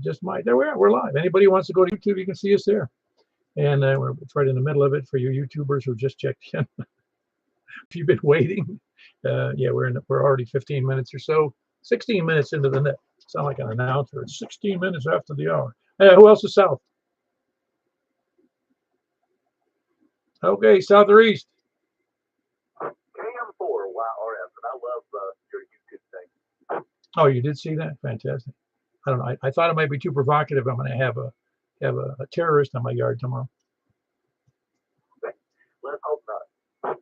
just might. There we are. We're live. Anybody who wants to go to YouTube, you can see us there. And it's right in the middle of it for you YouTubers who just checked in. If you've been waiting, yeah, we're already 15 minutes or so, 16 minutes into the net. Sound like an announcer. It's 16 minutes after the hour. Who else is south? Okay, south or east? KM4 YRF, and I love your YouTube thing. Oh, you did see that? Fantastic. I don't know. I thought it might be too provocative. I'm going to have a terrorist on my yard tomorrow. Let's hope not.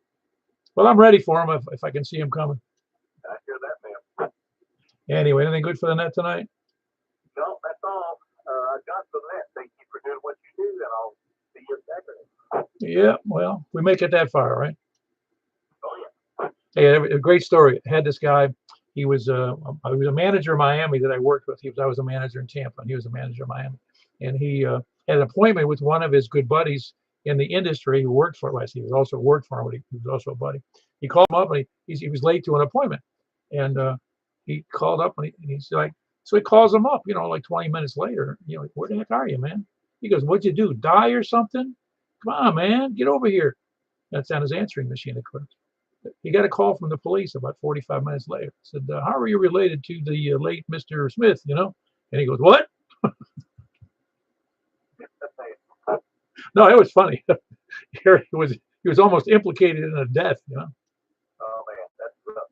Well, I'm ready for him if I can see him coming. I hear that, man. Anyway, anything good for the net tonight? No, that's all. John for the net. Thank you for doing what you do, and I'll see you Saturday. Yeah, well, we make it that far, right? Oh, yeah. Hey, a great story. I had this guy. I was a manager in Miami that I worked with. I was a manager in Tampa, and he was a manager in Miami. And he had an appointment with one of his good buddies in the industry who worked for him. He was also worked for him, but he was also a buddy. He called him up, and he was late to an appointment. And he called up, and he's like, so he calls him up, like 20 minutes later. Like, where the heck are you, man? He goes, what'd you do, die or something? Come on, man, get over here. That's on his answering machine, of course. He got a call from the police about 45 minutes later. Said, how are you related to the late Mr. Smith, And he goes, what? No, it was funny. He was almost implicated in a death, Oh, man, that's rough.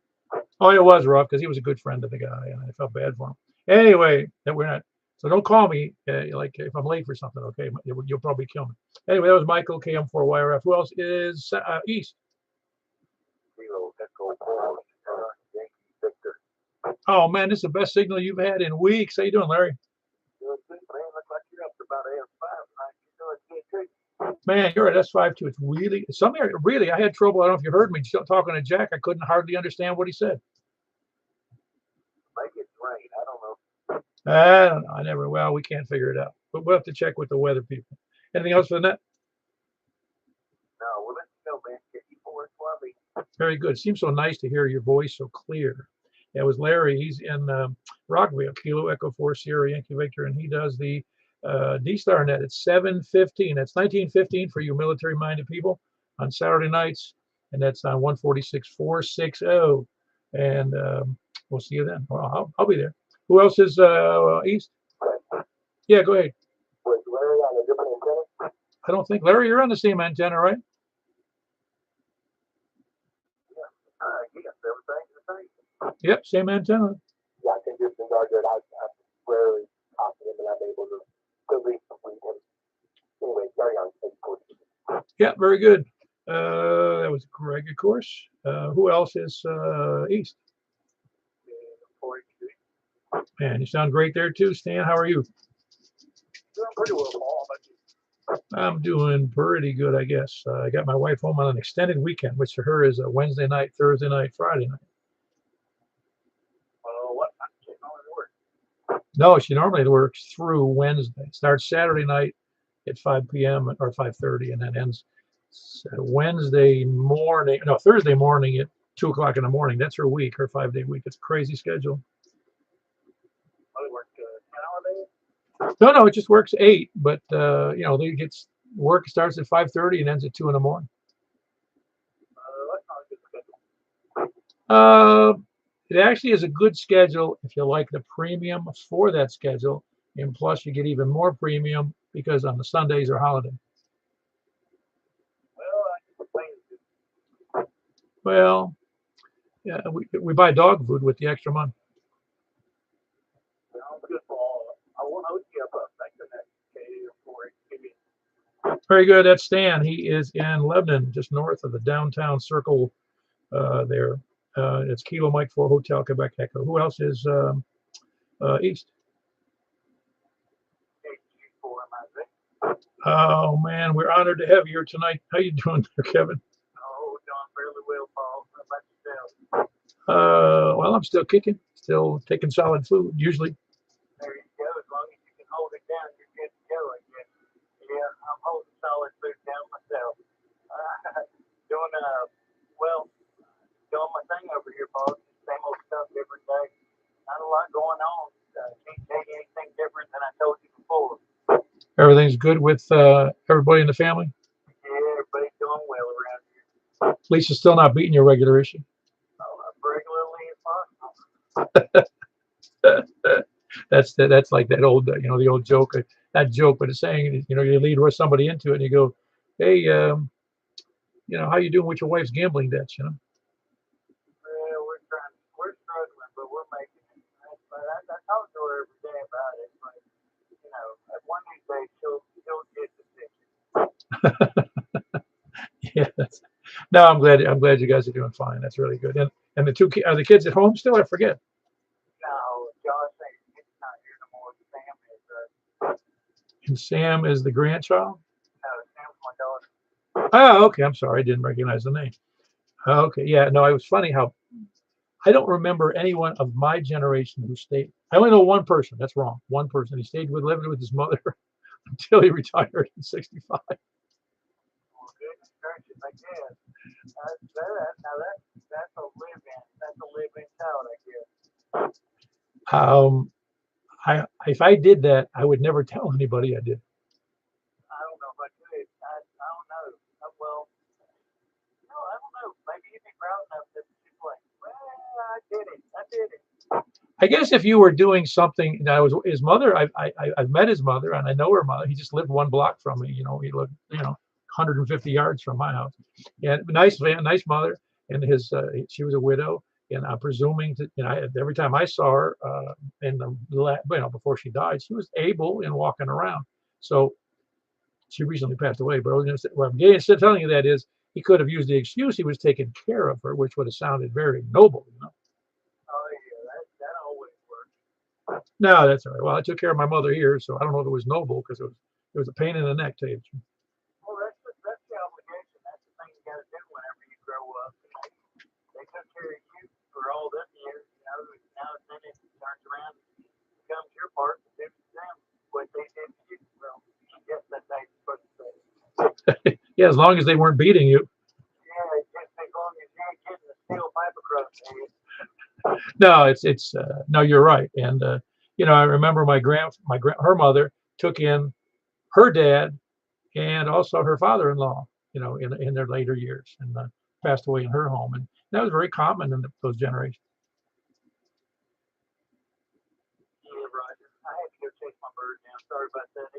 Oh, it was rough because he was a good friend of the guy, and I felt bad for him. Anyway, we're not. So don't call me like if I'm late for something, okay? You'll probably kill me. Anyway, that was Michael, KM4YRF. Who else is east? Oh, man, this is the best signal you've had in weeks. How you doing, Larry? Man, you're at S5 too. It's really, some area, really, I had trouble. I don't know if you heard me talking to Jack. I couldn't hardly understand what he said. Maybe it's rain. I don't know. I don't know. Well, we can't figure it out. But we'll have to check with the weather people. Anything else for the net? No, we'll let you know, man. Get you forward, Clubby. Very good. Seems so nice to hear your voice so clear. It was Larry. He's in Rockville, Kilo Echo 4 Sierra Yankee Victor, and he does the D-Star net at 7:15. That's 19:15 for you military-minded people on Saturday nights, and that's on 146.460. And we'll see you then. Well, I'll be there. Who else is east? Yeah, go ahead. Was Larry on a different antenna? I don't think. Larry, you're on the same antenna, right? Yes, everything's the same. Yep, same antenna. Yeah, I think this is our good. I'm rarely confident that I'm able to read him. Anyway, carry on. Yeah, very good. That was Greg, of course. Who else is east? Man, you sound great there too, Stan. How are you? Doing pretty well, Paul. I'm doing pretty good, I guess. I got my wife home on an extended weekend, which for her is a Wednesday night, Thursday night, Friday night. What time does she normally work? No, she normally works through Wednesday. Starts Saturday night at 5 p.m. or 5:30, and then ends Thursday morning at 2 o'clock in the morning. That's her week, her 5-day week. It's a crazy schedule. Work 10-hour days? No, it just works 8, but they get work starts at 5:30 and ends at 2 in the morning. That's not a good schedule. It actually is a good schedule if you like the premium for that schedule, and plus you get even more premium because on the Sundays are holiday. Well, yeah, we buy dog food with the extra money. Very good. That's Stan. He is in Lebanon, just north of the downtown circle there. It's Kilo Mike 4 Hotel Quebec Echo. Who else is east? Oh, man, we're honored to have you here tonight. How you doing there, Kevin? Oh, doing fairly well, Paul. How about yourself? Well, I'm still kicking, still taking solid food, usually. There you go. As long as you can hold it down, you're good to go, I guess. Yeah, I'm holding solid food down myself. Doing my thing over here, Paul. Same old stuff every day. Not a lot going on. Can't tell you anything different than I told Everything's good with everybody in the family. Yeah, everybody's doing well around here. Lisa's still not beating your regular, is she? Regularly as possible. That's like that old, the old joke, not joke, but it's saying, you lead somebody into it and you go, hey, how you doing with your wife's gambling debts? Yeah, we're struggling, but we're making it. But I talk to her every day about it. But one of these days she'll get the picture. Yeah. No, I'm glad you guys are doing fine. That's really good. And the are the kids at home still? I forget. No, Josh ain't it's not here no more. Sam is. And Sam is the grandchild. No, Sam's my daughter. Oh, okay. I'm sorry, I didn't recognize the name. Okay, yeah. No, it was funny how I don't remember anyone of my generation who stayed. I only know one person. That's wrong. One person. He lived with his mother until he retired at 65. Well, goodness gracious, I guess. That's a live-in. That's a live-in child, I guess. If I did that, I would never tell anybody I did. I don't know if I could. I don't know. Well, no, I don't know. Maybe you'd be proud enough to be like, well, I did it. I did it. I guess if you were doing something, I was his mother. I've met his mother and I know her mother. He just lived one block from me. He lived 150 yards from my house. Yeah, nice mother. And she was a widow. And I'm presuming that every time I saw her before she died, she was able and walking around. So she recently passed away. But I was going to say, what I'm telling you that is he could have used the excuse he was taking care of her, which would have sounded very noble. Oh, yeah, that always works. No, that's all right. Well, I took care of my mother here, so I don't know if it was noble because it was a pain in the neck, tell you the truth. Well, that's the obligation. That's the thing you got to do whenever you grow up. They took care of you for all them years. Now then it turns around and becomes your part to do to them what they did to you. Well, I guess that's how you're supposed to say it. Yeah, as long as they weren't beating you. Yeah, just as long as you ain't getting the steel pipe across the head. No, it's no, you're right. And I remember her mother took in her dad and also her father-in-law, in their later years, and passed away in her home, and that was very common in those generations. Yeah, Roger. I had to go chase my bird down. Sorry about that.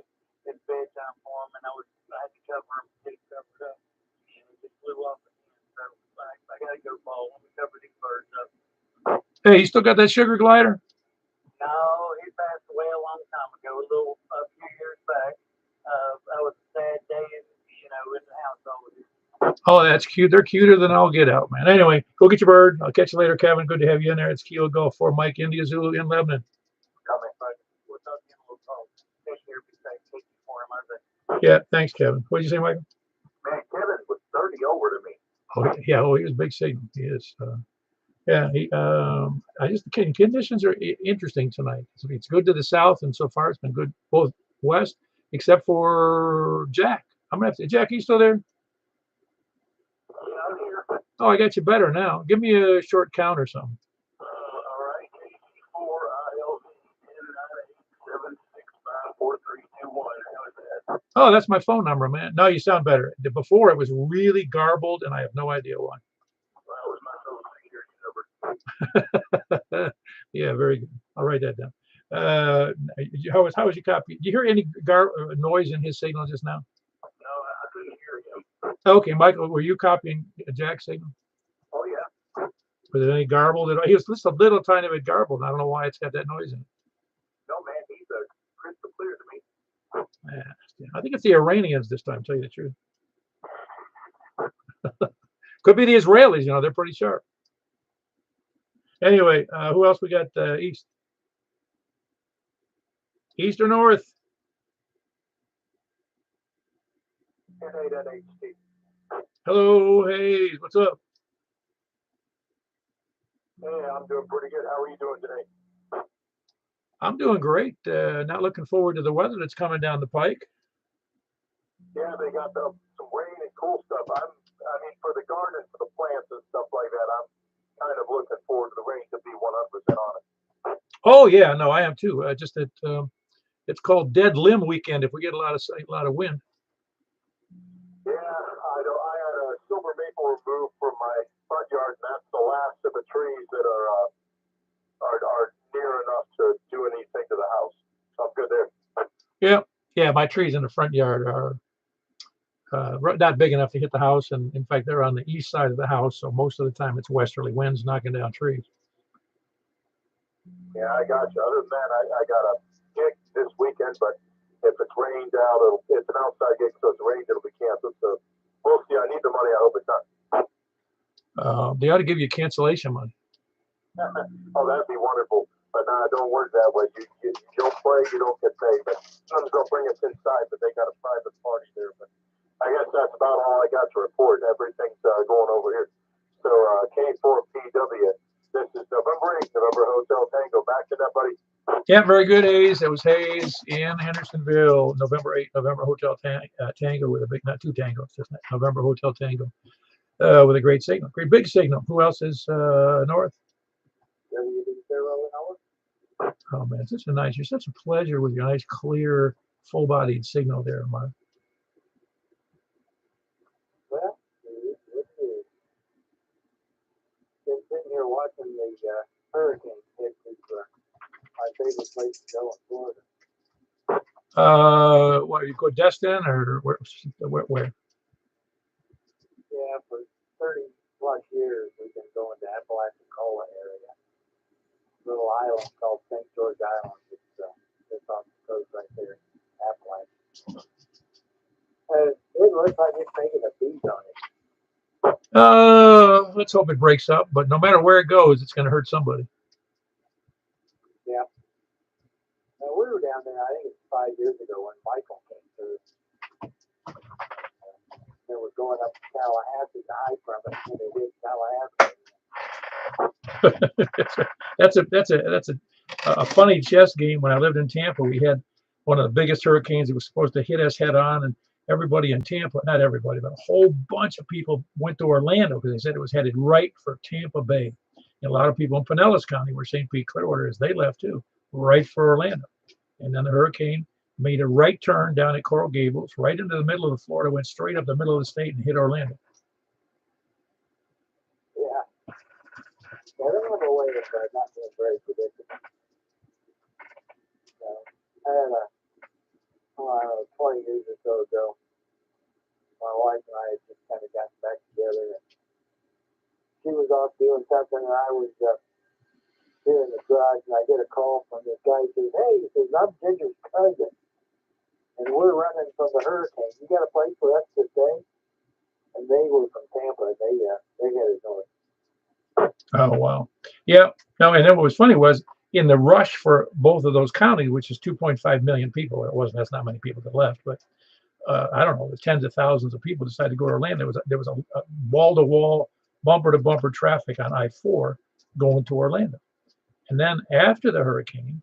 It's bedtime for him, and I had to cover him, get him covered up, and he just flew off again. So I got to go ball. Let me cover these birds up. Hey, you still got that sugar glider? No, he passed away a long time ago, a few years back. That was a sad day in the household. Oh, that's cute. They're cuter than I'll get out, man. Anyway, go get your bird. I'll catch you later, Kevin. Good to have you in there. It's Kilo Golf for Mike India Zulu in Lebanon. Comment, buddy. We'll talk to you in a little talk. Take care, be safe. Take you for him, I think. Yeah, thanks, Kevin. What did you say, Michael? Man, Kevin was 30 over to me. Oh, yeah. Oh, he was a big signal. He is. Yeah. The conditions are interesting tonight. It's good to the south, and so far it's been good both west, except for Jack. I'm gonna have to. Jack, are you still there? Yeah, I'm here. Oh, I got you better now. Give me a short count or something. All right. 4 ILD 7654321. How is that? Oh, that's my phone number, man. No, you sound better. Before it was really garbled, and I have no idea why. That was my social security number. Yeah, very good. I'll write that down. How was your copy? Did you hear any noise in his signal just now? No, I couldn't hear him. Okay, Michael, were you copying Jack's signal? Oh, yeah. Was it any garbled? He was just a little tiny bit garbled. I don't know why it's got that noise in it. No, man, he's crystal clear to me. Yeah, I think it's the Iranians this time, to tell you the truth. Could be the Israelis, they're pretty sharp. Anyway, who else we got east? East or north? Hello, hey, what's up? Hey, I'm doing pretty good. How are you doing today? I'm doing great. Not looking forward to the weather that's coming down the pike. Yeah, they got some rain and cool stuff. For the garden, for the plants and stuff like that, I'm kind of looking forward to the rain, to be 100% honest. Oh yeah, no, I am too. Just that It's called Dead Limb Weekend if we get a lot of wind. Yeah, I know. I had a silver maple removed from my front yard, and that's the last of the trees that are near enough to do anything to the house. So I'm good there. Yeah. My trees in the front yard are not big enough to hit the house, and in fact, they're on the east side of the house, so most of the time it's westerly winds knocking down trees. Yeah, I got you. Other than that, I got a gig this weekend, but if it's rained out, it's an outside gig, so if it's rained, it'll be canceled. So we'll see. I need the money. I hope it's not. They ought to give you cancellation money. Oh, that'd be wonderful. But nah, don't work that way. You don't play, you don't get paid. But sometimes they'll bring us inside, but they got a private party there. But I guess that's about all I got to report. Everything's going over here. So K4PW. This is November 8th, November Hotel Tango. Back to that, buddy. Yeah, very good, Hayes. That was Hayes in Hendersonville, November 8th, November Hotel Tango with a big, not two tangos, just November Hotel Tango with a great signal, great big signal. Who else is north? Oh man, such a nice, you're such a pleasure with your nice, clear, full-bodied signal there, Mark. Well, been sitting here watching the hurricane hit my favorite place to go in Florida. What, you go Destin or where? Yeah, for 30 plus years we've been going to Apalachicola area. Little island called St. George Island. It's off the coast right there, Appalachia. It looks like it's making a beat on it. Let's hope it breaks up, but no matter where it goes, it's going to hurt somebody. Yeah. Now, we were down there, I think it's 5 years ago when Michael came through. They were going up to Tallahassee to hide from it, and they hit That's a funny chess game. When I lived in Tampa, we had one of the biggest hurricanes that was supposed to hit us head on, and everybody in Tampa, not everybody, but a whole bunch of people went to Orlando because they said it was headed right for Tampa Bay. And a lot of people in Pinellas County, where St. Pete Clearwater is, they left too, right for Orlando. And then the hurricane made a right turn down at Coral Gables, right into the middle of the Florida, went straight up the middle of the state and hit Orlando. Yeah. I don't have a way of not being very predictable. I had I don't know, 20 years or so ago, my wife and I had just kind of gotten back together, and she was off doing something, and I was here in the garage, and I get a call from this guy. He says, "Hey," he says, "I'm Ginger's cousin, and we're running from the hurricane. You got a place for us to stay?" And they were from Tampa. They headed north. Oh, wow. Yeah. No, and then what was funny was in the rush for both of those counties, which is 2.5 million people, that's not many people that left, but I don't know, the tens of thousands of people decided to go to Orlando. There was a wall-to-wall, bumper-to-bumper traffic on I-4 going to Orlando. And then after the hurricane,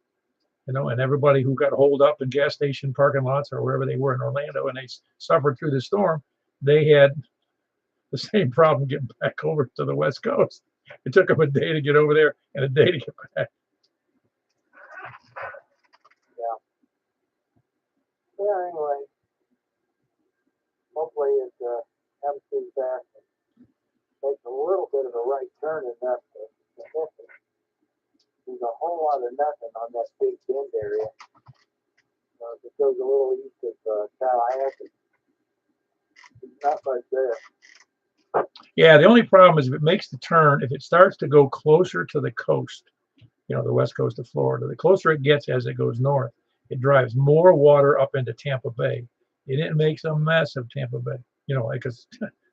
and everybody who got holed up in gas station parking lots or wherever they were in Orlando, and they suffered through the storm, they had the same problem getting back over to the West Coast. It took them a day to get over there and a day to get back. Yeah. Yeah, anyway. Hopefully it comes through fast and makes a little bit of a right turn enough to hit it. There's a whole lot of nothing on that big bend area. If it goes a little east of Tallahassee, there's not much there. Yeah, the only problem is if it makes the turn, if it starts to go closer to the coast, the west coast of Florida, the closer it gets as it goes north, it drives more water up into Tampa Bay. And it makes a mess of Tampa Bay, because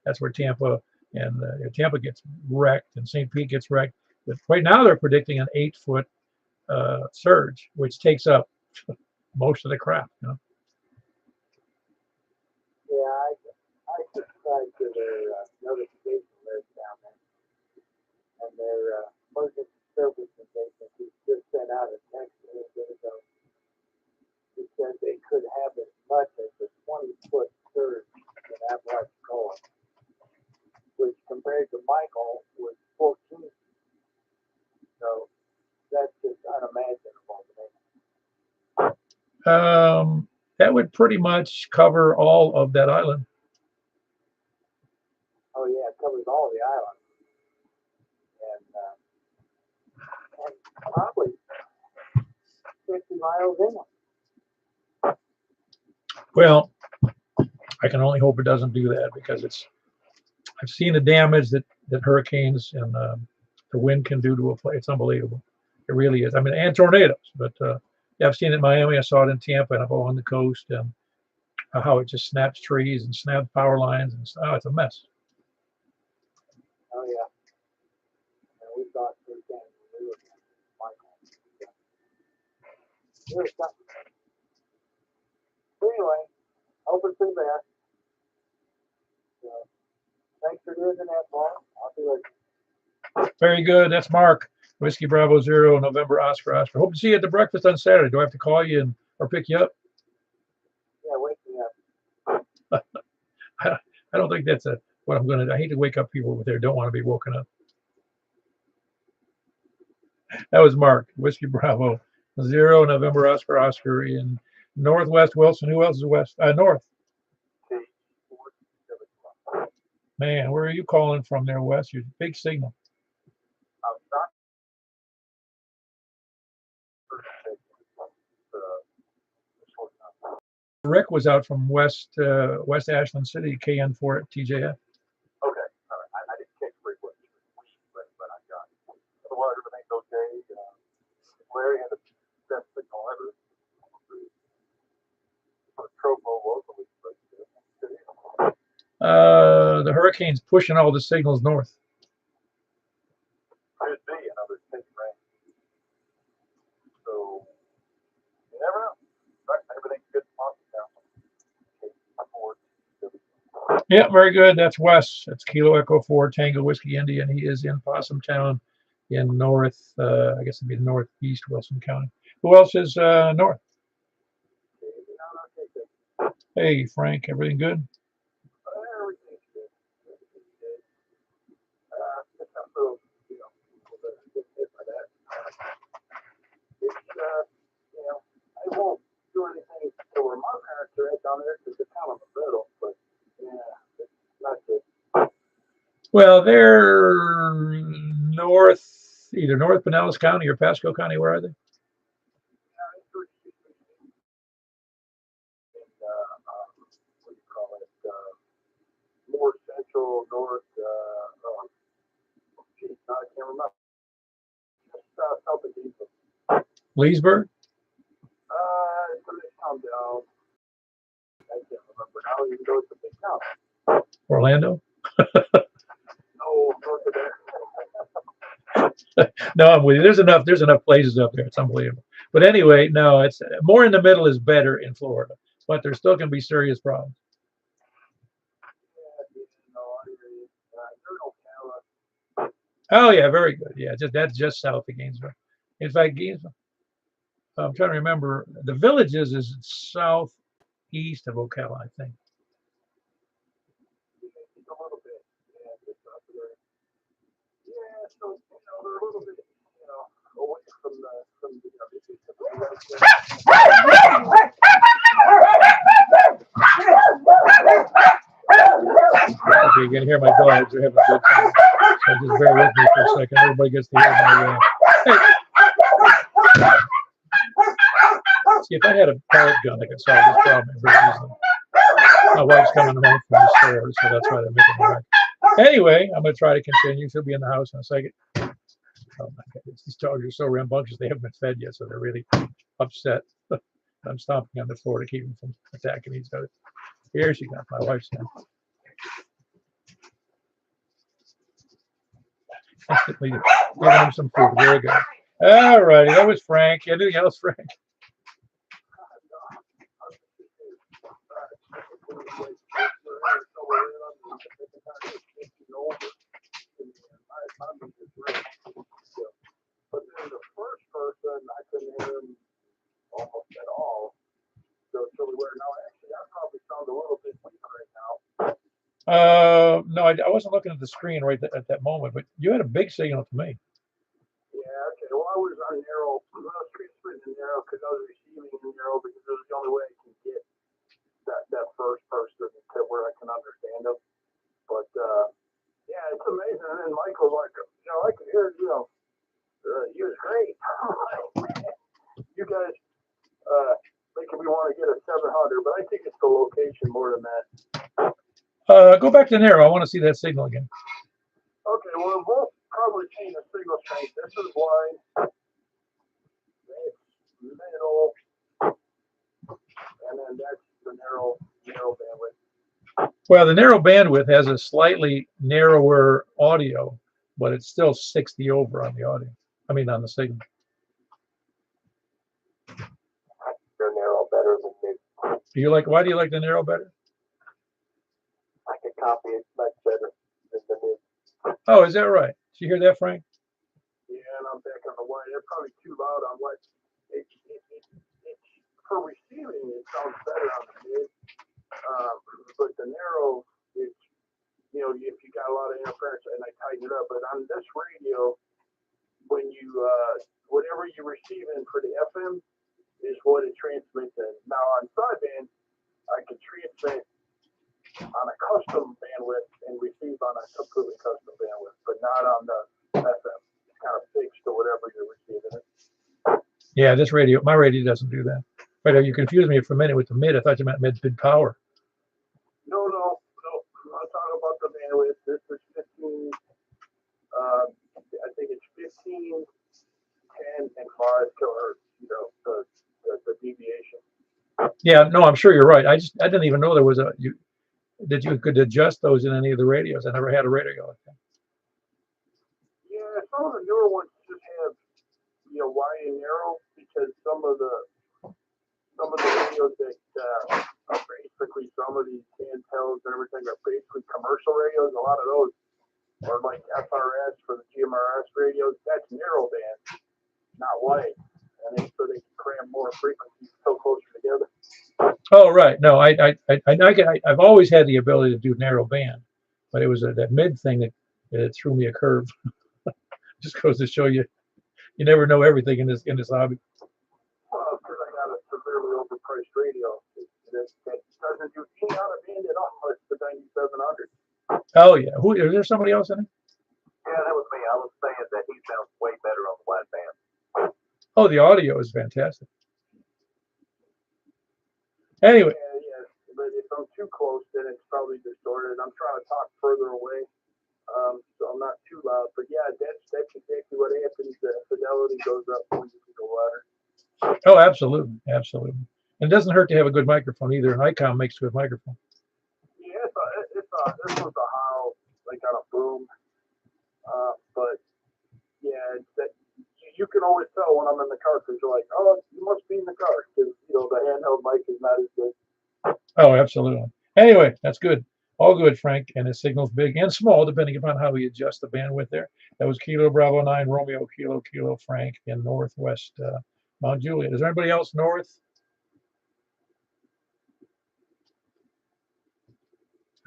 that's where Tampa and Tampa gets wrecked and St. Pete gets wrecked. But right now they're predicting an 8-foot surge, which takes up most of the crap. Yeah, I subscribe to their notification list down there, and their emergency services agency just sent out a text a little bit ago. It said they could have as much as a 20-foot surge in Apalachicola, which compared to Michael was 14. So that's just unimaginable to me. That would pretty much cover all of that island. Oh yeah, it covers all the island, and probably 50 miles inland. Well, I can only hope it doesn't do that, because I've seen the damage that hurricanes and the wind can do to a place. It's unbelievable. It really is. I mean, and tornadoes. But yeah, I've seen it in Miami. I saw it in Tampa and up on the coast, and how it just snaps trees and snaps power lines, and it's a mess. Oh yeah. And we thought we were again, Michael. Here's something. Anyway, hoping for the best. So, thanks for doing that, Paul. I'll see you later. Very good. That's Mark. Whiskey Bravo 0, November Oscar Oscar. Hope to see you at the breakfast on Saturday. Do I have to call you or pick you up? Yeah, wake me up. I don't think that's what I'm going to. I hate to wake up people over there don't want to be woken up. That was Mark. Whiskey Bravo 0, November Oscar Oscar in Northwest Wilson. Who else is west? North. Man, where are you calling from there, West? Your big signal. Rick was out from West Ashland City, KN4 at TJF. Okay, all right. I didn't catch frequency, but I got it. Otherwise, everything's okay. Larry had the best signal ever. Tropo locally, The hurricane's pushing all the signals north. could be another 10 rain. So you never know. But everything's good. Yeah, very good. That's Wes. That's Kilo Echo 4 Tango Whiskey India, and he is in Possum Town in north, I guess it'd be northeast Wilson County. Who else is north? Hey, Frank, everything good? I won't do anything to where my parents are at down there because they're kind of a middle, but yeah, it's not good. Well, they're north, either North Pinellas County or Pasco County. Where are they? What do you call it? More central, north, I can't remember. South of Leesburg. Leesburg? It's a big town down. I can't remember now. You can go to the big town. Orlando? No, north of there. No, I'm with you. There's enough places up there. It's unbelievable. But anyway, no, it's more in the middle is better in Florida, but there still can be serious problems. Oh yeah, very good. Yeah, that's just south of Gainesville. In fact, Gainesville. I'm trying to remember. The Villages is southeast of Ocala, I think. A little bit. Yeah, it's up there. Yeah, so they're a little bit, away from Okay, you can hear my dogs. They're having a good time. So just bear with me for a second. Everybody gets to hear my hey. See, if I had a pellet gun, I could solve this problem very easily. My wife's coming home from the store, so that's why they're making me work. Anyway, I'm going to try to continue. She'll be in the house in a second. Oh my goodness, these dogs are so rambunctious. They haven't been fed yet, so they're really upset. I'm stomping on the floor to keep them from attacking each other. Here she comes, my wife's now. Giving him some food. Very good. All righty, that was Frank. Anything else, Frank? But then the first person, I couldn't hear him almost at all. So it's really weird. Now, actually, I probably sound a little bit weaker right now. No, I wasn't looking at the screen right at that moment, but you had a big signal to me. Yeah, okay. Well, I was on narrow. I was transmitting narrow because I was receiving in narrow because of we want to get a 700, but I think it's the location more than that. Go back to narrow. I want to see that signal again. Okay, well, we'll probably change the signal strength. This is wide, middle, and then that's the narrow bandwidth. Well, the narrow bandwidth has a slightly narrower audio, but it's still 60 over on the audio. I mean, on the signal. They're narrow better than mid. Do you like? Why do you like the narrow better? I can copy it much better than the mid. Oh, is that right? Did you hear that, Frank? Yeah, and I'm back on the wide. They're probably too loud on wide. For receiving, it sounds better on the mid. But the narrow, it's, you know, if you got a lot of interference, and I tighten it up. But on this radio, when you, whatever you're receiving for the FM is what it transmits in. Now on sideband, I can transmit on a custom bandwidth and receive on a completely custom bandwidth, but not on the FM. It's kind of fixed to whatever you're receiving it. Yeah, this radio, my radio doesn't do that. But you confused me for a minute with the mid. I thought you meant mid power. No. I'm talking about the bandwidth. This is 15. I think it's 15, 10, and 5 kilohertz. You know, the deviation. Yeah, no, I'm sure you're right. I didn't even know there was that you could adjust those in any of the radios. I never had a radio like that. Yeah, some of the newer ones just have, you know, wide and narrow, because some of the radios that are basically, some of these handhelds and everything are basically commercial radios. A lot of those are like FRS for the GMRS radios. That's narrow band, not wide. And so they can cram more frequencies so closer together. Oh, right. No, I've always had the ability to do narrow band, but it was that mid thing that threw me a curve. Just goes to show you, you never know everything in this hobby. Well, because I got a severely overpriced radio that doesn't do any out of band at all. It's the 9700. Oh yeah. Is there somebody else in it? Yeah, that was me. I was saying that he sounds way better on the wide band. Oh, the audio is fantastic. Anyway. Yeah, but if I'm too close, then it's probably distorted. I'm trying to talk further away, so I'm not too loud. But yeah, that's exactly what happens. The fidelity goes up when you go louder. Oh, absolutely, absolutely. And it doesn't hurt to have a good microphone either. An ICOM makes a good microphone. Yeah, this was a howl, like on a boom. But yeah, that you can always tell when I'm in the car, because you're like, oh, you must be in the car, because you know the handheld mic is not as good. Oh, absolutely. Anyway, that's good. All good, Frank. And his signal's big and small, depending upon how we adjust the bandwidth there. That was Kilo Bravo 9 Romeo Kilo Frank in Northwest Mount Juliet. Is there anybody else north?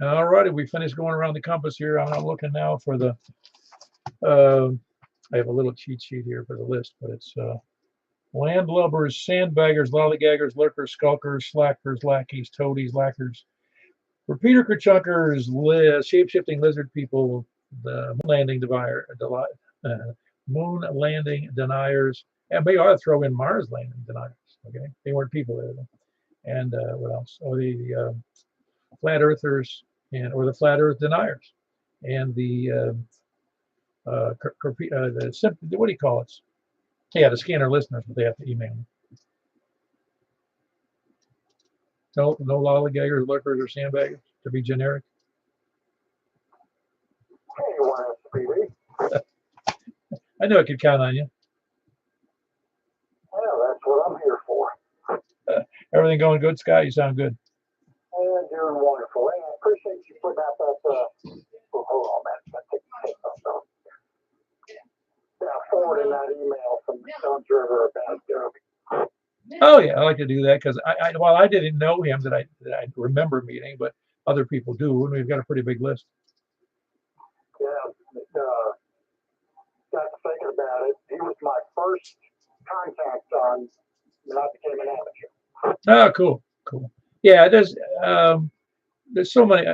All righty, we finished going around the compass here. I'm looking now for the. I have a little cheat sheet here for the list, but it's landlubbers, sandbaggers, lollygaggers, lurkers, skulkers, slackers, lackeys, toadies, lackers, repeater kerchunkers, shape-shifting lizard people, the moon landing deniers, and maybe I ought to throw in Mars landing deniers. Okay, they weren't people there. And what else? Oh, the flat earthers or the flat earth deniers, and the what do you call it? Yeah, the scanner listeners, but they have to email me. No lollygaggers, lurkers, or sandbaggers, to be generic. I knew I could count on you. Yeah, that's what I'm here for. Everything going good, Scott? You sound good. Yeah, doing wonderful. Hey, I appreciate you putting out that. Hold on, man. Forwarding that email from the Stone River about Derby. Oh yeah, I like to do that because while I didn't know him that I remember meeting, but other people do, and we've got a pretty big list. Yeah, got to thinking about it. He was my first contact on when I became an amateur. Oh, cool. Yeah, there's so many.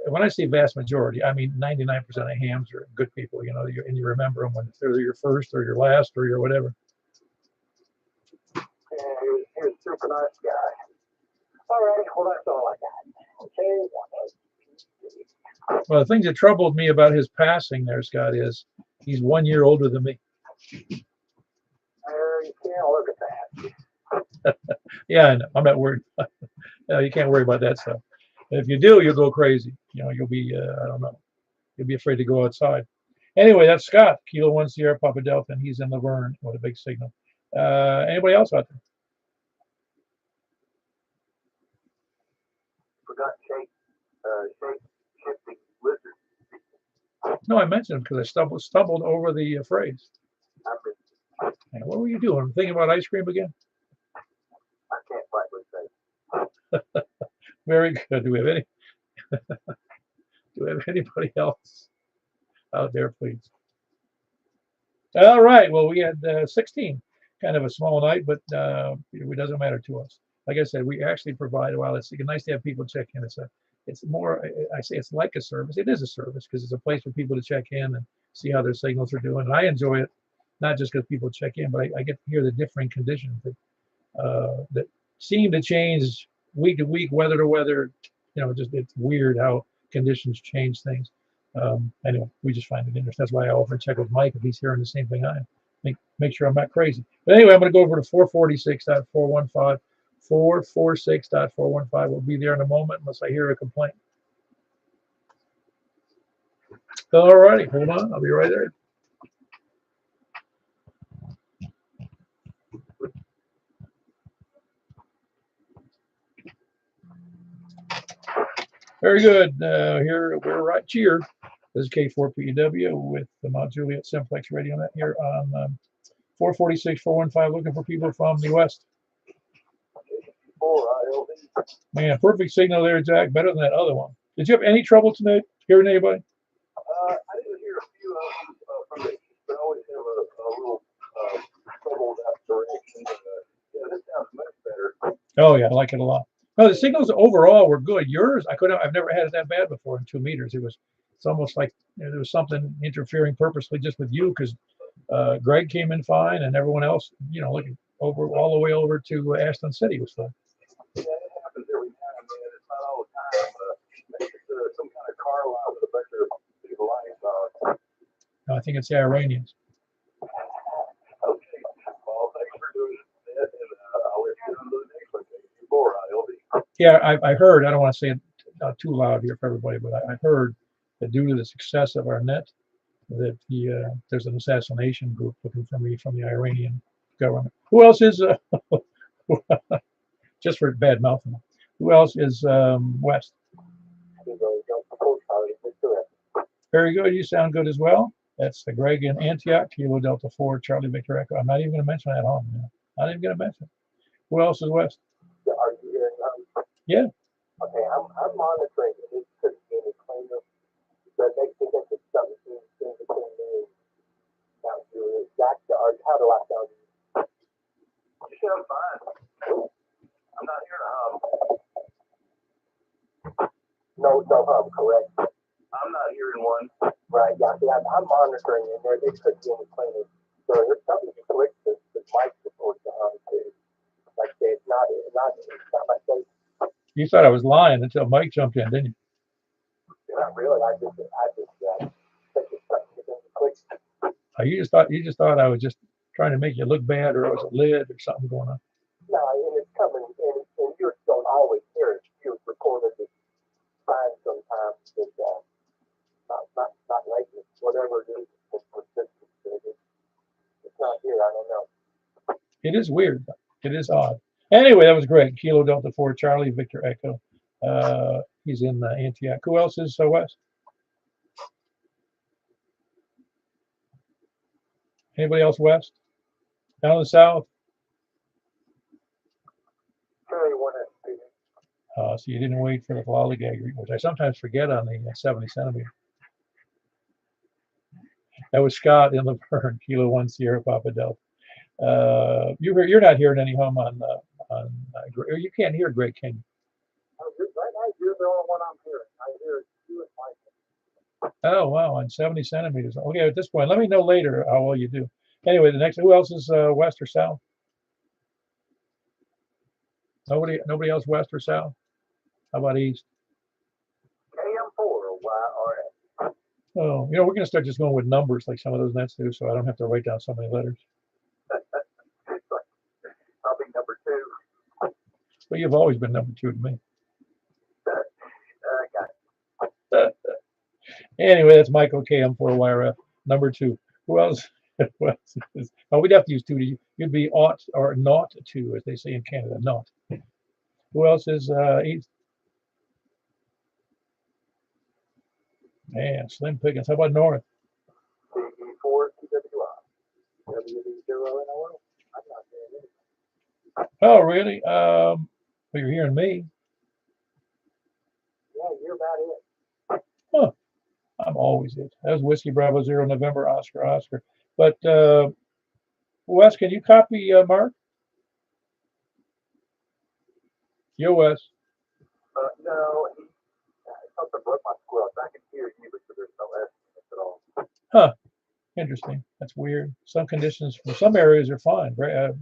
When I say vast majority, I mean 99% of hams are good people. You know, and you remember them when they're your first or your last or your whatever. Yeah, he was a super nice guy. All right, well, that's all I got. Okay. Well, the thing that troubled me about his passing there, Scott, is he's 1 year older than me. You can't look at that. Yeah, I know. I'm not worried. You can't worry about that stuff. If you do, you'll go crazy. You know, you'll be, I don't know, you'll be afraid to go outside. Anyway, that's Scott, Kilo 1 Sierra Papa Delta, and he's in Laverne with a big signal. Anybody else out there? Forgot shape shifting lizard. No, I mentioned him because I stumbled over the phrase. And what were you doing? Thinking about ice cream again? I can't quite say. Very good. Do we have any? Do we have anybody else out there, please? All right. Well, we had 16. Kind of a small night, but it doesn't matter to us. Like I said, we actually provide. While it's nice to have people check in, it's more. I say it's like a service. It is a service because it's a place for people to check in and see how their signals are doing. And I enjoy it, not just because people check in, but I get to hear the differing conditions that seem to change week to week, weather to weather. You know, just it's weird how conditions change things. Anyway, we just find it interesting. That's why I often check with Mike if he's hearing the same thing I am. Make sure I'm not crazy. But anyway, I'm going to go over to 446.415. 446.415. We'll be there in a moment unless I hear a complaint. All righty, hold on. I'll be right there. Very good. Here we're right here. This is K4PW with the Mount Juliet Simplex Radio Net here on 446.415. Looking for people from the West. Man, perfect signal there, Jack. Better than that other one. Did you have any trouble tonight hearing anybody? I didn't hear a few of them from the east, but I always have a little trouble that direction. Yeah, this sounds much better. Oh yeah, I like it a lot. No, the signals overall were good. Yours, I've never had it that bad before in 2 meters. It's almost like there was something interfering purposely just with you because Greg came in fine and everyone else, looking over all the way over to Ashton City was fine. Yeah, it happens every now and then. It's not all the time. Maybe it's some kind of car lot with a bunch of big lights on. No, I think it's the Iranians. Okay. Well, thanks for doing that, and I'll let you know the next one. Before ILD. Yeah, I heard. I don't want to say it too loud here for everybody, but I heard that due to the success of our net, that there's an assassination group looking for me from the Iranian government. Who else is just for bad mouthing? Who else is West? Very good. You sound good as well. That's the Greg in Antioch, Kilo Delta 4, Charlie Victor Echo. I'm not even going to mention that home. Not even going to mention it. Who else is West? Are you hearing them? Yeah. Okay, I'm monitoring it. It could be any cleaner. But they think it's something in between me and down here. How do I sound? You sound fine. I'm not hearing a hum. No hum, correct? I'm not hearing one. Right, yeah. See, I'm monitoring in there. They could be any cleaner. So there's something you click the mic supports the hum too. Like I say, it's not my face. You thought I was lying until Mike jumped in, didn't you? Not really. I just think it's something quick. You just thought I was just trying to make you look bad, or it was a lid or something going on. No, and it's coming, and you don't always hear it. You record it fine sometimes, but not lately. Whatever it is, it's not here. I don't know. It is weird. It is odd. Anyway, that was great. Kilo Delta 4, Charlie Victor Echo. He's in Antioch. Who else is West? Anybody else West? Down in the South? So you didn't wait for the lollygag, which I sometimes forget on the 70 centimeter. That was Scott in Laverne, Kilo 1 Sierra Papa Delta. You're not hearing any hum on you can't hear Greg King. Right now, you're the only one I'm hearing. I hear you and Mike. Oh wow, on 70 centimeters. Okay, at this point, let me know later how well you do. Anyway, the next, who else is West or South? Nobody else west or south? How about east? KM4 or YRS. Oh, you know, we're going to start just going with numbers like some of those nets do, so I don't have to write down so many letters. I'll be number 2. But you've always been number 2 to me. Got Anyway, that's Michael KM4YRF, number 2. Who else? Who else is, oh, we'd have to use 2 to you'd be ought or not 2, as they say in Canada, not. Who else is east? Man, slim pickings. How about north? CE4 TWI. WD0 NOL. I'm not saying anything. Oh, really? You're hearing me. Yeah, you're about it. Huh. I'm always it. That was Whiskey Bravo 0 November Oscar. But Wes, can you copy Mark? Yo, Wes. No, something broke my squelch. I can hear you, but there's no estimates at all. Huh. Interesting. That's weird. Some conditions for some areas are fine. To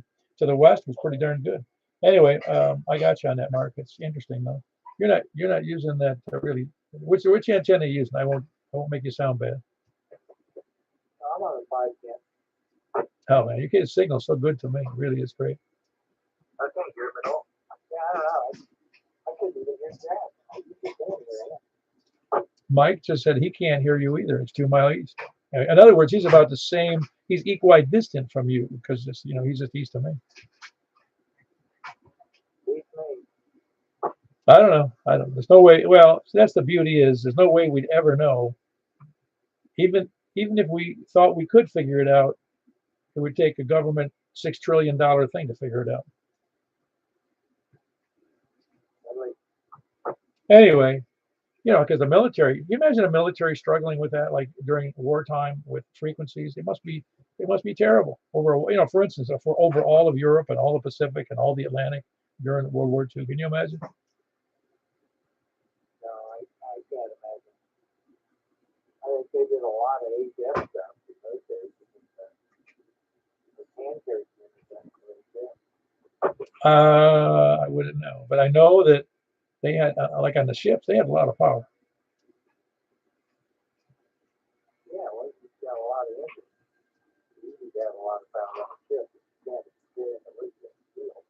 the west was pretty darn good. Anyway, I got you on that, Mark. It's interesting though. You're not using that really. Which antenna are you using? I won't make you sound bad. I'm on a 510. Oh man, you get a signal so good to me. It really is great. I can't hear him at all. Yeah, I don't know. I couldn't even hear that. Mike just said he can't hear you either. It's 2 miles east. In other words, he's about the same. He's equidistant from you because he's just east of me. I don't know. There's no way. Well, that's the beauty is there's no way we'd ever know. Even if we thought we could figure it out, it would take a government $6 trillion thing to figure it out. Anyway, because the military. Can you imagine a military struggling with that, like during wartime with frequencies? It must be terrible. For instance, for over all of Europe and all the Pacific and all the Atlantic during World War II. Can you imagine? No, I can't imagine. I think they did a lot of HF stuff in those days. The hand carriers. I wouldn't know, but I know that they had, like on the ships, they had a lot of power. Yeah, well, you've got a lot of engines. You need to have a lot of power on the ship. You can't get in the leak in the field.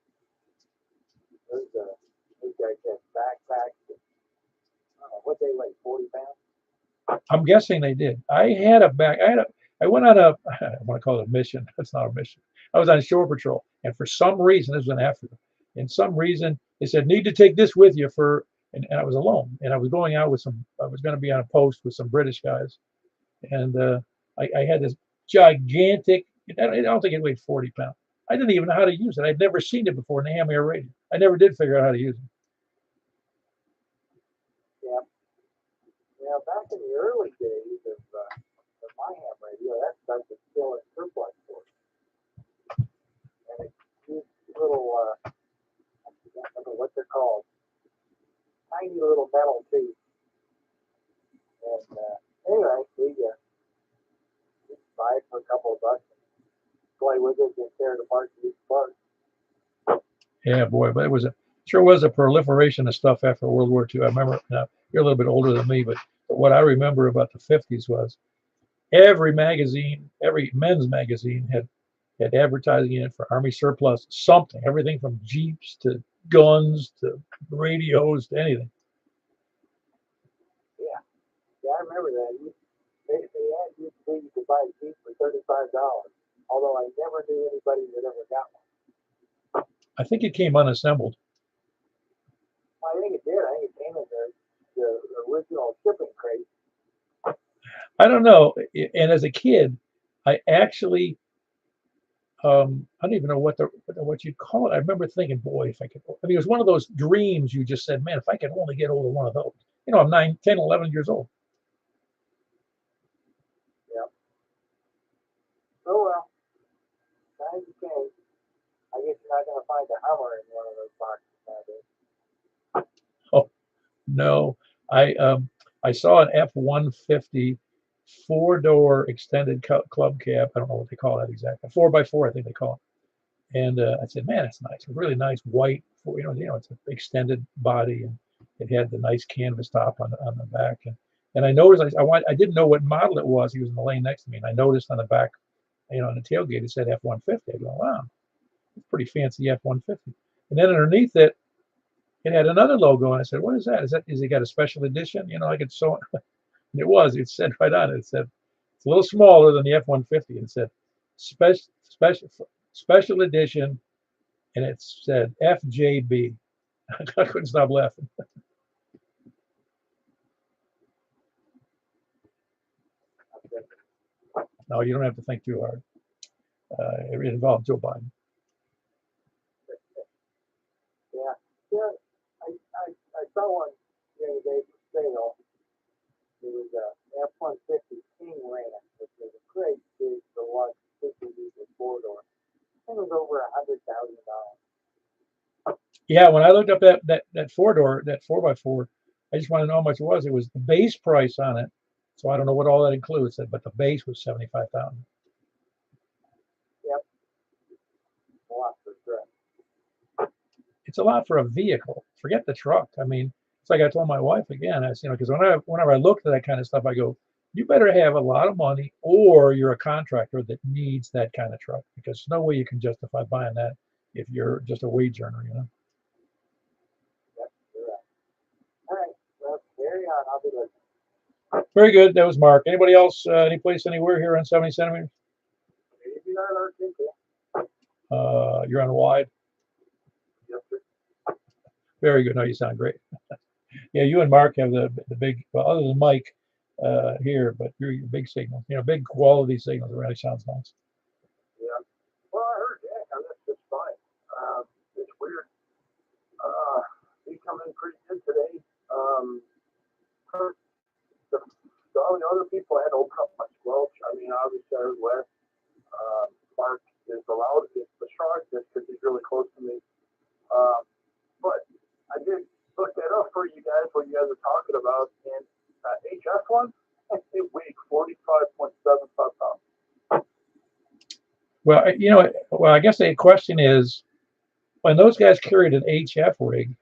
Those guys had backpacks. What they weigh, 40 pounds? I'm guessing they did. I went on I want to call it a mission. That's not a mission. I was on shore patrol, and for some reason, this was in Africa. In some reason, they said, need to take this with you and I was alone. And I was going out I was going to be on a post with some British guys. And I had this gigantic, I don't think it weighed 40 pounds. I didn't even know how to use it. I'd never seen it before in the ham air radio. I never did figure out how to use it. Yeah, back in the early days of my ham radio, that stuff was still in Simplex for us. And it's these little, I don't remember what they're called, tiny little metal teeth. And anyway, we buy it for a couple of bucks and play with it and tear it apart to each part. Yeah, boy, but sure was a proliferation of stuff after World War II. I remember, now you're a little bit older than me, but what I remember about the 50s was every magazine, every men's magazine had advertising in it for Army surplus, something, everything from Jeeps to guns to radios to anything. Yeah, I remember that. You could buy a Jeep for $35, although I never knew anybody that ever got one. I think it came unassembled. I think it did. I think it came in the original shipping crate. I don't know. And as a kid, I actually, I don't even know what you'd call it. I remember thinking, boy, if I could, it was one of those dreams you just said, man, if I could only get hold of one of those. I'm 9, 10, 11 years old. Yeah. Oh, well. Times change. I guess you're not going to find a Hummer in one of those boxes nowadays. Oh, no. I saw an F-150 4-door extended club cab. I don't know what they call that exactly. 4x4, I think they call it. And I said, man, that's nice. A really nice white it's an extended body, and it had the nice canvas top on the back. And I noticed, I didn't know what model it was. He was in the lane next to me, and I noticed on the back, on the tailgate, it said F-150. I go, wow, it's pretty fancy F-150. And then underneath it, it had another logo, and I said, what is that? Is it got a special edition? Like it's so, and it said right on it. It said, it's a little smaller than the F-150. And it said, special edition, and it said FJB. I couldn't stop laughing. No, you don't have to think too hard. It involved Joe Biden. Yeah. I saw one the other day for sale. It was a F-150 King Ranch, which was a great big deluxe 50-liter four-door. It was over $100,000. Yeah, when I looked up that four-door, that 4x4, I just wanted to know how much it was. It was the base price on it, so I don't know what all that includes, but the base was $75,000. Yep. A lot for sure. It's a lot for a vehicle. Forget the truck. I mean, it's like I told my wife again. I said, because whenever I look at that kind of stuff, I go, you better have a lot of money, or you're a contractor that needs that kind of truck, because there's no way you can justify buying that if you're just a wage earner, Yep, you're right. All right, well, carry on. I'll be listening. Very good. That was Mark. Anybody else? Any place, anywhere here on 70 centimeters? Maybe not our You're on wide. Yes, sir. Very good. No, you sound great. Yeah, you and Mark have the big, well, other than Mike here, but your big signal, big quality signals. It really sounds nice. Yeah. Well, I heard Jack on this just fine. It's weird. He come in pretty good today. All the other people had to open up my squelch. I mean, obviously I was west. Mark is the loudest, the strongest because he's really close to me. But I did look that up for you guys, what you guys are talking about, and HF one, it weighed 45.75 pounds. Well, I guess the question is, when those guys carried an HF rig,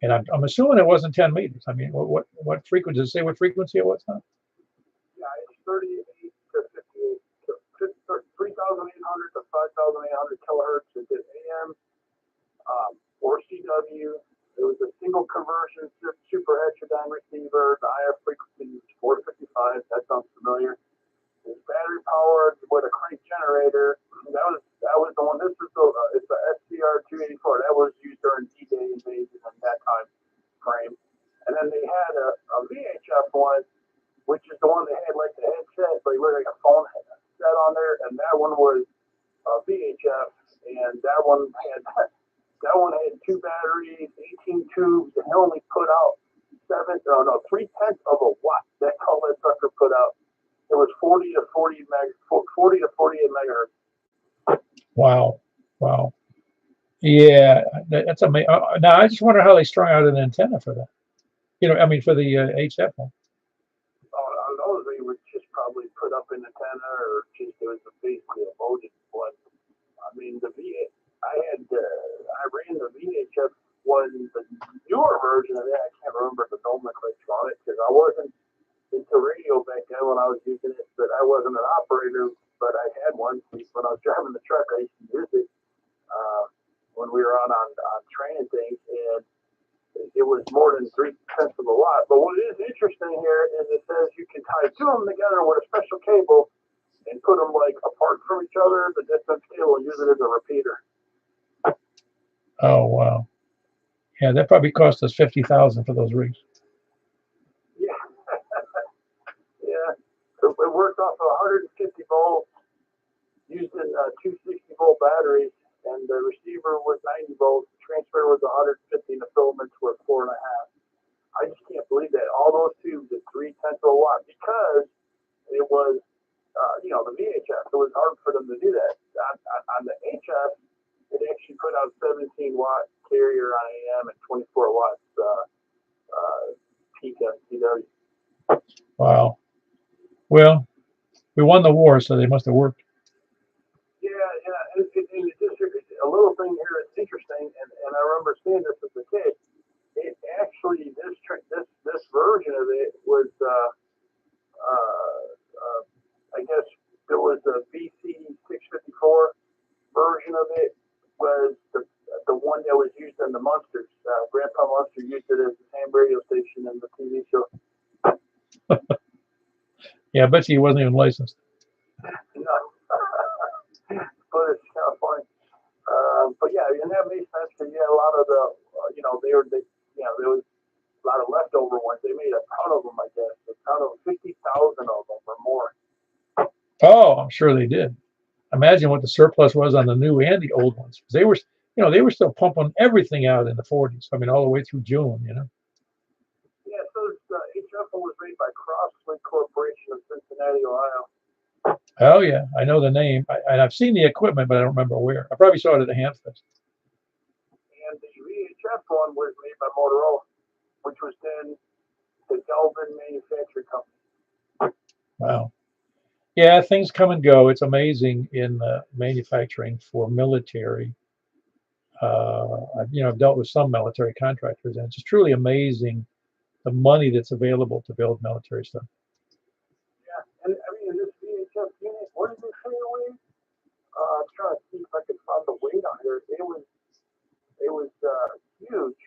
and I'm assuming it wasn't 10 meters. I mean, what frequency? Does it say what frequency it was? Huh? Yeah, it's 38 to 58, 3,800 to 5,800 kilohertz. It did AM or CW. It was a single conversion super heterodyne receiver. The IF frequency was 455. That sounds familiar. It's battery powered with a crank generator. That was the one. This is it's the SCR 284. That was used during D-Day invasion in that time frame. And then they had a VHF one, which is the one that had like the headset, but like a phone set on there, and that one was VHF, and that one had 2 batteries, 18 tubes, and it only put out 3/10 of a watt. That's all that sucker put out. It was 40 to 48 megahertz. Wow. Yeah, that's amazing. Now I just wonder how they strung out an antenna for that. For the HF one. I know they would just probably put up an antenna, or just it was basically a loaded one. I mean, I ran the VHF one, the newer version of that. I can't remember the nomenclature on it because I wasn't into radio back then when I was using it, but I wasn't an operator, but I had one. When I was driving the truck, I used to use it when we were on training things, and it was more than 3/10 of a watt. But what is interesting here is it says you can tie 2 of them together with a special cable and put them like apart from each other, the distance cable, and use it as a repeater. Oh wow. Yeah, that probably cost us $50,000 for those rigs. Yeah. Yeah. So it worked off of 150 volts using 260-volt batteries, and the receiver was 90 volts, the transmitter was 150, and the filaments were 4.5. I just can't believe that. All those tubes at 3/10 of a watt, because it was, the VHF. It was hard for them to do that. On the HF, it actually put out 17-watt carrier on AM and 24 watts peak CW. Wow. Well, we won the war, so they must have worked. Yeah. And it's just a little thing here that's interesting, and I remember seeing of it was, I guess there was a BC 654 version of it was the one that was used in the Munsters. Grandpa Munster used it as the same radio station in the TV show. Yeah, I bet you he wasn't even licensed. No. But it's kind of funny. But yeah, and that makes sense because yeah, a lot of the, there was a lot of leftover ones. They made a ton of them, I guess. A ton of 50,000 of them or more. Oh, I'm sure they did. Imagine what the surplus was on the new and the old ones. They were, they were still pumping everything out in the 40s. I mean, all the way through June, Yeah, so the HFO was made by Crossley Corporation of Cincinnati, Ohio. Oh yeah, I know the name. And I've seen the equipment, but I don't remember where. I probably saw it at the Hamfest. And the VHF one was made by Motorola, which was then the Delvin Manufacturing Company. Wow. Yeah, things come and go. It's amazing in manufacturing for military. I've dealt with some military contractors, and it's just truly amazing the money that's available to build military stuff. Yeah, and I mean, in this VHF unit, what did they say it weighed? I'm trying to see if I can find the weight on here. It was huge.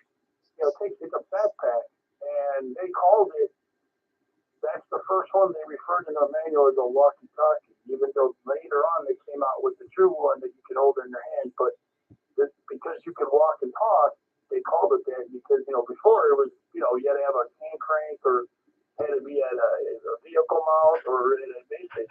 It's a backpack, and they called it. That's the first one they referred in the manual as a walkie-talkie. Even though later on they came out with the true one that you could hold in your hand, but because you could walk and talk, they called it that because before it was you had to have a hand crank or had to be at a vehicle mount or in a base station.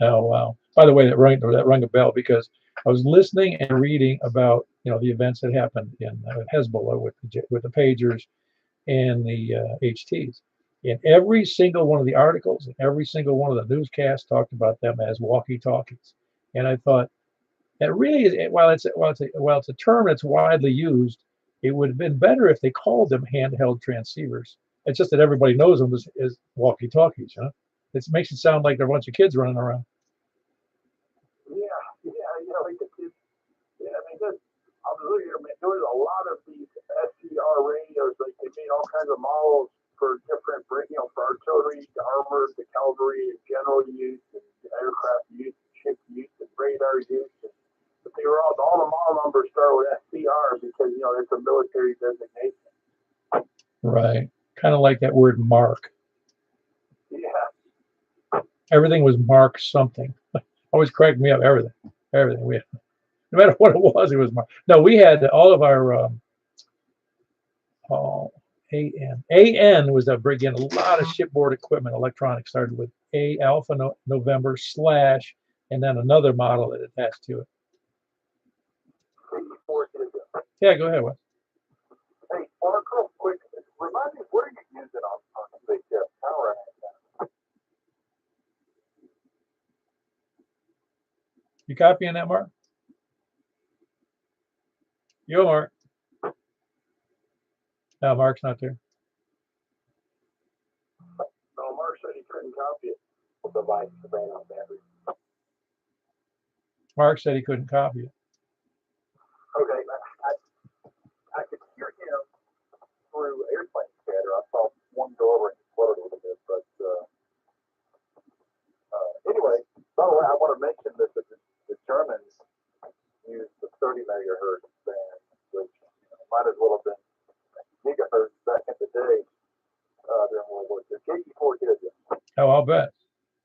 Oh wow! By the way, that rang a bell because I was listening and reading about the events that happened in Hezbollah with the pagers and the HTs. And every single one of the articles and every single one of the newscasts talked about them as walkie-talkies. And I thought that really is while it's a term that's widely used, it would have been better if they called them handheld transceivers. It's just that everybody knows them as walkie-talkies. It makes it sound like they're a bunch of kids running around. Yeah, like the kids. Yeah, I mean, I was looking at there was a lot of these SCR radios. Like they made all kinds of models for different, for artillery, the armor, the cavalry, and general use, and aircraft use, and ship use, and radar use. But they were all the model numbers start with SCR because it's a military designation. Right, kind of like that word mark. Yeah. Everything was mark something. Always cracked me up. Everything. We had, no matter what it was mark. No, we had all of our AN was that bring in a lot of shipboard equipment. Electronics started with A Alpha November / and then another model that attached to it. Yeah, go ahead, Wes. Hey, Mark, real quick, remind me, what are you using on the big power amp? You copying that, Mark? Yo, Mark. No, Mark's not there. No, Mark said he couldn't copy it. The device ran out battery. Mark said he couldn't copy it. Okay, I could hear him through airplane chatter. I saw one go over and explode a little bit, but anyway, by the way, I want to mention that the Germans used the 30 megahertz band, which might as well have been gigahertz back in the day during World War II. J4 did it. Oh, I'll bet.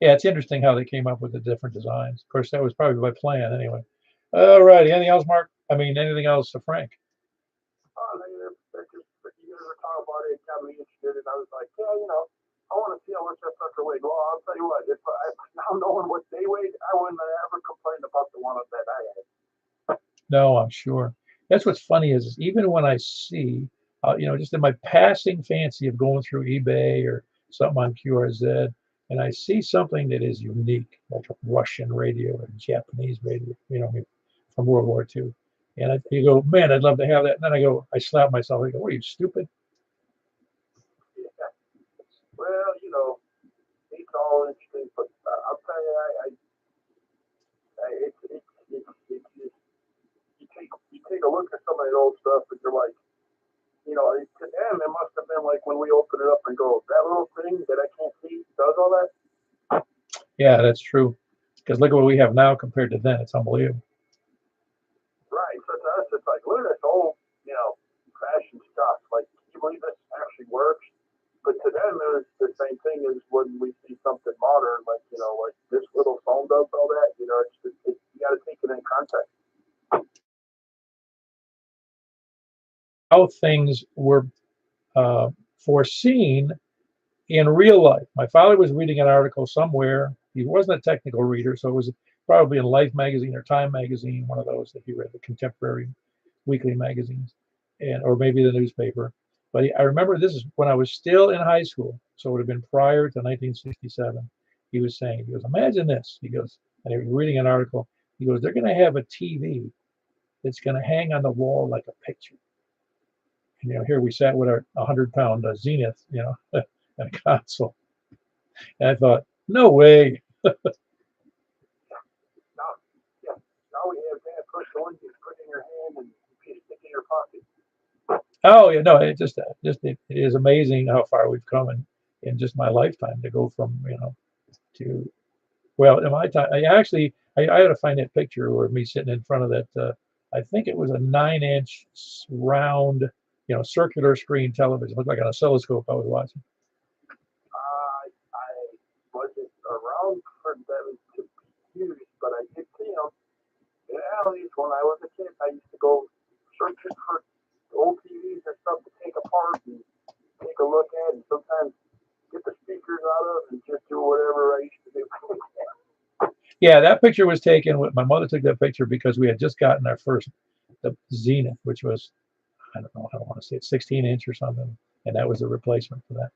Yeah, it's interesting how they came up with the different designs. Of course, that was probably by plan anyway. All right. Anything else, Mark? I mean, anything else, Frank? Oh, they're just, you guys were talking about it, got me interested, and I was like, yeah, I want to see how much that sucker weighed. Well, I'll tell you what, if now knowing what they weighed, I wouldn't have ever complained about the one that I had. No, I'm sure. That's what's funny is even when I see, just in my passing fancy of going through eBay or something on QRZ, and I see something that is unique, like a Russian radio or a Japanese radio, from World War II. And you go, man, I'd love to have that. And then I slap myself. I go, what are you, stupid? Yeah. Well, it's all interesting, but I'll tell you, it's just, you take a look at some of the old stuff, and you're like, today them, it must have been like when we open it up and go, that little thing that I can't see does all that. Yeah, that's true. Because look at what we have now compared to then. It's unbelievable. Right. So to us, it's like, look at this old, fashion stuff. Like, can you believe this actually works? But to them, it's the same thing as when we see something modern, like, like this little phone does all that. You got to take it in context. How things were foreseen in real life. My father was reading an article somewhere. He wasn't a technical reader, so it was probably in Life magazine or Time magazine, one of those that he read, the contemporary weekly magazines, or maybe the newspaper. But I remember this is when I was still in high school, so it would have been prior to 1967. He was saying, he goes, imagine this. He goes, and he was reading an article. He goes, they're going to have a TV that's going to hang on the wall like a picture. And, here we sat with our 100-pound Zenith, and a console. And I thought, no way. Now we have that push one you put in your hand and you stick in your pocket. Oh yeah, no, it is amazing how far we've come in just my lifetime to go from to, well, in my time I had to find that picture of me sitting in front of that I think it was a 9-inch round circular screen television. It looked like an oscilloscope I was watching. I wasn't around for them to be used, but I did see them in alleys when I was a kid. I used to go searching for old TVs and stuff to take apart and take a look at, and sometimes get the speakers out of and just do whatever I used to do. Yeah, that picture was taken. My mother took that picture because we had just gotten our first the Zenith, which was, I don't know, I don't want to say it's 16-inch or something, and that was the replacement for that.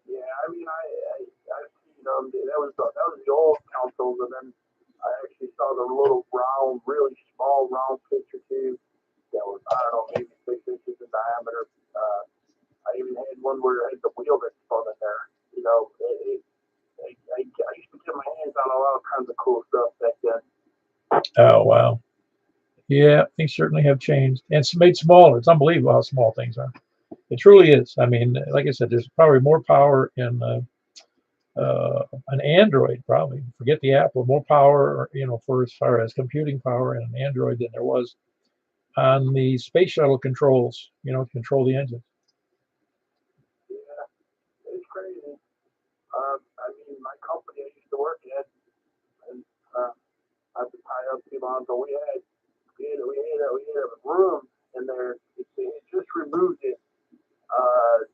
Yeah, I mean, I've seen them. That was the old consoles, and then I actually saw the little round, really small round picture tube that was, I don't know, maybe 6 inches in diameter. I even had one where it had the wheel that spun in there. I used to get my hands on all kinds of cool stuff back then. Oh wow. Yeah, things certainly have changed, and it's made smaller. It's unbelievable how small things are. It truly is. I mean, like I said, there's probably more power in an Android. Probably forget the Apple. More power, for as far as computing power in an Android than there was on the space shuttle controls. To control the engine. Yeah, it's crazy. I mean, my company I used to work at, and not to tie up too long, but we had a room in there. It just removed it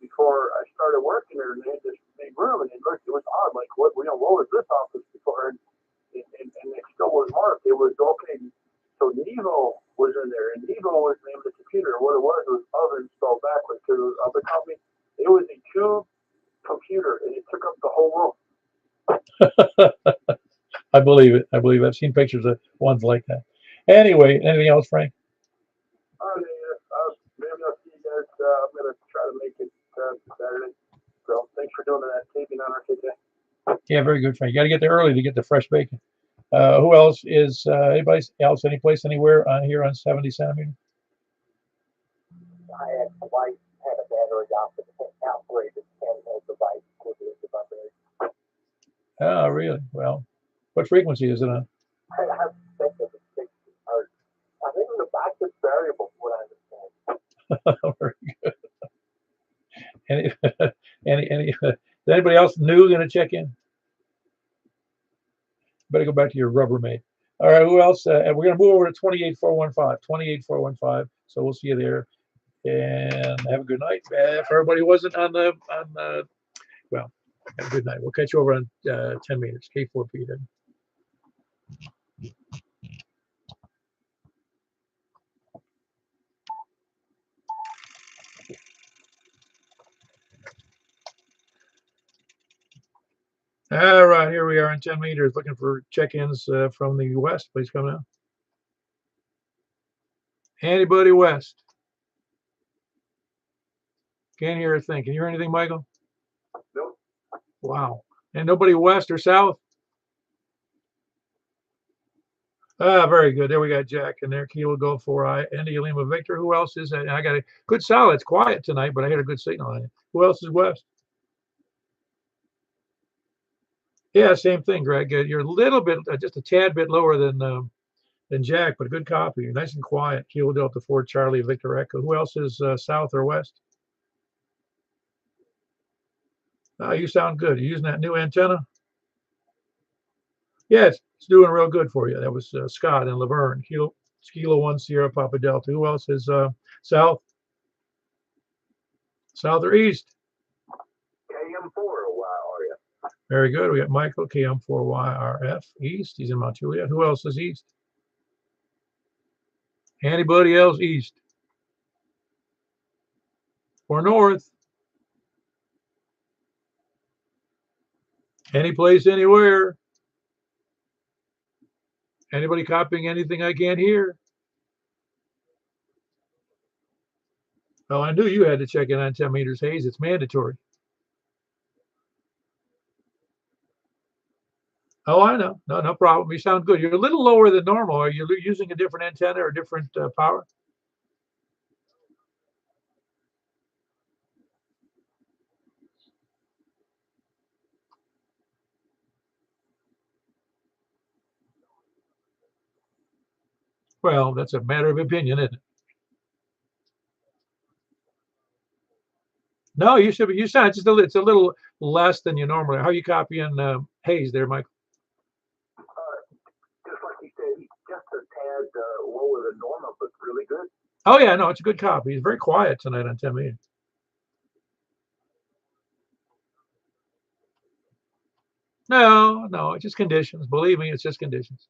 before I started working there, and they had this big room, and it was odd. Like, what was this office before? And it still was marked. It was okay. So Nevo was in there, and Nevo was the name of the computer. What it was oven spelled backwards because it was of the company. It was a cube computer, and it took up the whole room. I believe it. I've seen pictures of ones like that. Anyway, anything else, Frank? Maybe I'll see you guys. I'm going to try to make it Saturday. So thanks for doing that taping on our today. Yeah, very good, Frank. You got to get there early to get the fresh bacon. Who else is anybody else? Any place anywhere on here on 70 centimeter? I had my wife had a battery off the outbreak and handheld device quickly as the battery. Oh, really? Well, what frequency is it on? I think it was 60 hertz. I think it was a backwards variable, what I understand. Very good. Is anybody else new going to check in? Better go back to your Rubbermaid. All right, who else? And we're going to move over to 28415. 28415. So we'll see you there. And have a good night. If everybody wasn't on the well, have a good night. We'll catch you over on 10 meters. K4P then. All right, here we are in 10 meters, looking for check-ins from the west. Please come now. Anybody west? Can't hear a thing. Can you hear anything, Michael? Nope. Wow. And nobody west or south? Ah, very good. There we got Jack in there. Kilo Golf 4I. Andy Lima Victor. Who else is that? I got a good solid. It's quiet tonight, but I had a good signal on it. Who else is West? Yeah, same thing, Greg. You're a little bit, just a tad bit lower than Jack, but a good copy. You're nice and quiet. Kilo Delta 4 Charlie Victor Echo. Who else is south or west? Oh, you sound good. You using that new antenna? Yeah, it's doing real good for you. That was Scott and Laverne. Kilo 1 Sierra Papa Delta. Who else is south? South or east? KM4YRF. Very good. We got Michael, KM4YRF, east. He's in Mount Juliet. Who else is east? Anybody else east? Or north? Any place, anywhere? Anybody copying anything I can't hear? Oh, I knew you had to check in on 10 meters haze. It's mandatory. Oh, I know. No, no problem. You sound good. You're a little lower than normal. Are you using a different antenna or different power? Well, that's a matter of opinion, isn't it? No, you should be. You sound just it's a little less than you normally. How are you copying haze there, Mike? Just like he said, he's just a tad lower than normal, but really good. Oh yeah, no, it's a good copy. He's very quiet tonight on 10 meters. No, no, it's just conditions. Believe me, it's just conditions.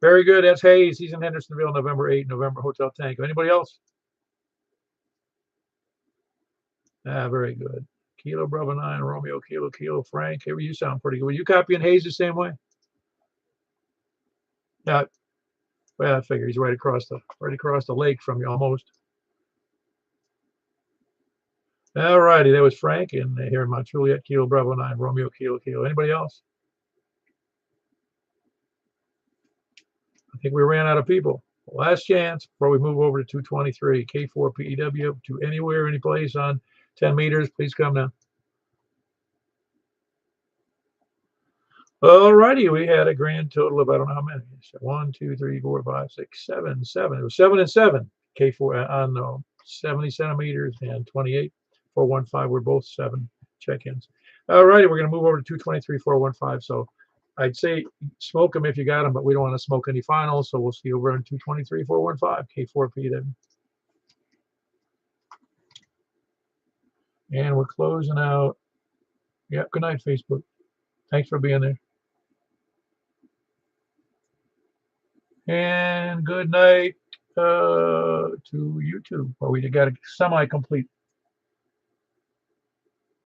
Very good. That's Hayes. He's in Hendersonville, November 8, November Hotel Tango. Anybody else? Ah, very good. Kilo Bravo 9, Romeo, Kilo, Frank. Here, you sound pretty good. Were you copying Hayes the same way? Yeah. Well, I figure he's right across the lake from you almost. All righty, that was Frank, and here in Mount Juliet, Kilo Bravo 9, Romeo, Kilo. Anybody else? I think we ran out of people. Last chance before we move over to 223, K4 PEW to anywhere, any place on 10 meters. Please come now. All righty, we had a grand total of, I don't know how many. 1, 2, 3, 4, 5, 6, 7, 7. It was 7 and 7. K4 on 70 centimeters and 28. 415 were both 7 check-ins. All righty, we're going to move over to 223, 415. So I'd say smoke them if you got them, but we don't want to smoke any finals. So we'll see you over on 223, 415, K4P then. And we're closing out. Yeah, good night, Facebook. Thanks for being there. And good night to YouTube, where we got a semi-complete